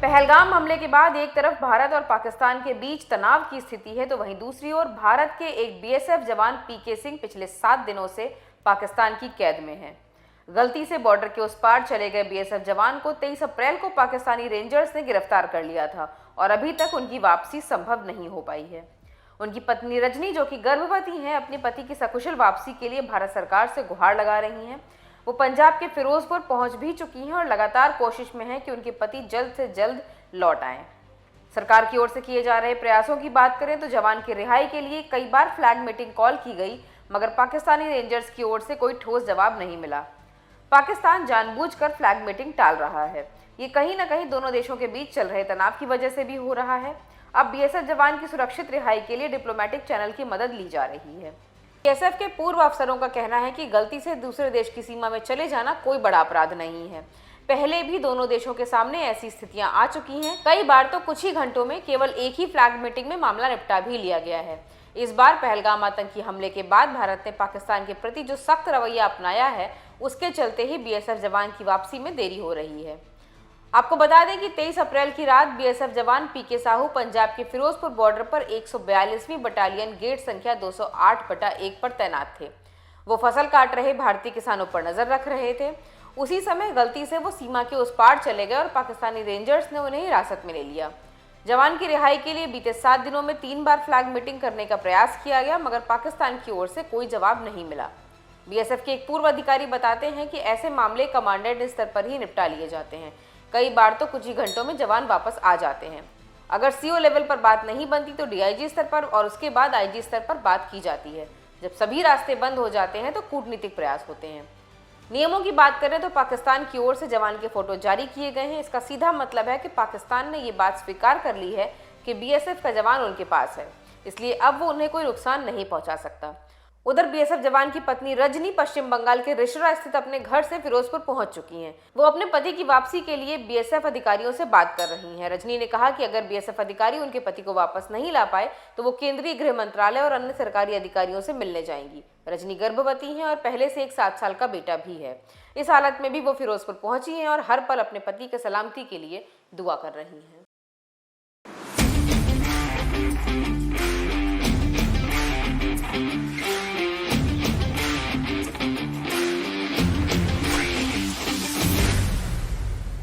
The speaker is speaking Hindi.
पहलगाम हमले के बाद एक तरफ भारत और पाकिस्तान के बीच तनाव की स्थिति है, तो वहीं दूसरी ओर भारत के एक बीएसएफ जवान पीके सिंह पिछले 7 दिनों से पाकिस्तान की कैद में हैं। गलती से बॉर्डर के उस पार चले गए बीएसएफ जवान को 23 अप्रैल को पाकिस्तानी रेंजर्स ने गिरफ्तार कर लिया था और अभी तक उनकी वापसी संभव नहीं हो पाई है। उनकी पत्नी रजनी, जो कि गर्भवती हैं, अपने पति की सकुशल वापसी के लिए भारत सरकार से गुहार लगा रही हैं। वो पंजाब के फिरोजपुर पहुंच भी चुकी हैं और लगातार कोशिश में हैं कि उनके पति जल्द से जल्द लौट आएं। सरकार की ओर से किए जा रहे प्रयासों की बात करें तो जवान की रिहाई के लिए कई बार फ्लैग मीटिंग कॉल की गई, मगर पाकिस्तानी रेंजर्स की ओर से कोई ठोस जवाब नहीं मिला। पाकिस्तान जानबूझकर फ्लैग मीटिंग टाल रहा है। ये कहीं ना कहीं दोनों देशों के बीच चल रहे तनाव की वजह से भी हो रहा है। अब बीएसएफ जवान की सुरक्षित रिहाई के लिए डिप्लोमेटिक चैनल की मदद ली जा रही है। बीएसएफ के पूर्व अफसरों का कहना है कि गलती से दूसरे देश की सीमा में चले जाना कोई बड़ा अपराध नहीं है। पहले भी दोनों देशों के सामने ऐसी स्थितियां आ चुकी हैं। कई बार तो कुछ ही घंटों में केवल एक ही फ्लैग मीटिंग में मामला निपटा भी लिया गया है। इस बार पहलगाम आतंकी हमले के बाद भारत ने पाकिस्तान के प्रति जो सख्त रवैया अपनाया है, उसके चलते ही बीएसएफ जवान की वापसी में देरी हो रही है। आपको बता दें कि 23 अप्रैल की रात बीएसएफ जवान पीके साहू पंजाब के फिरोजपुर बॉर्डर पर 142वीं बटालियन गेट संख्या 208/1 पर तैनात थे। वो फसल काट रहे भारतीय किसानों पर नजर रख रहे थे। उसी समय गलती से वो सीमा के उस पार चले गए और पाकिस्तानी रेंजर्स ने उन्हें हिरासत में ले लिया। जवान की रिहाई के लिए बीते 7 दिनों में 3 बार फ्लैग मीटिंग करने का प्रयास किया गया, मगर पाकिस्तान की ओर से कोई जवाब नहीं मिला। बीएसएफ के एक पूर्व अधिकारी बताते हैं कि ऐसे मामले कमांडेंट स्तर पर ही निपटा लिए जाते हैं। कई बार तो कुछ ही घंटों में जवान वापस आ जाते हैं। अगर सीओ लेवल पर बात नहीं बनती तो डीआईजी स्तर पर और उसके बाद आईजी स्तर पर बात की जाती है। जब सभी रास्ते बंद हो जाते हैं तो कूटनीतिक प्रयास होते हैं। नियमों की बात करें तो पाकिस्तान की ओर से जवान के फोटो जारी किए गए हैं। इसका सीधा मतलब है कि पाकिस्तान ने ये बात स्वीकार कर ली है कि बीएसएफ का जवान उनके पास है, इसलिए अब वो उन्हें कोई नुकसान नहीं पहुंचा सकता। उधर बीएसएफ जवान की पत्नी रजनी पश्चिम बंगाल के रिसरा स्थित अपने घर से फिरोजपुर पहुंच चुकी हैं। वो अपने पति की वापसी के लिए बीएसएफ अधिकारियों से बात कर रही हैं। रजनी ने कहा कि अगर बीएसएफ अधिकारी उनके पति को वापस नहीं ला पाए तो वो केंद्रीय गृह मंत्रालय और अन्य सरकारी अधिकारियों से मिलने जाएंगी। रजनी गर्भवती हैं और पहले से एक 7 साल का बेटा भी है। इस हालत में भी वो फिरोजपुर पहुंची हैं और हर पल अपने पति की सलामती के लिए दुआ कर रही हैं।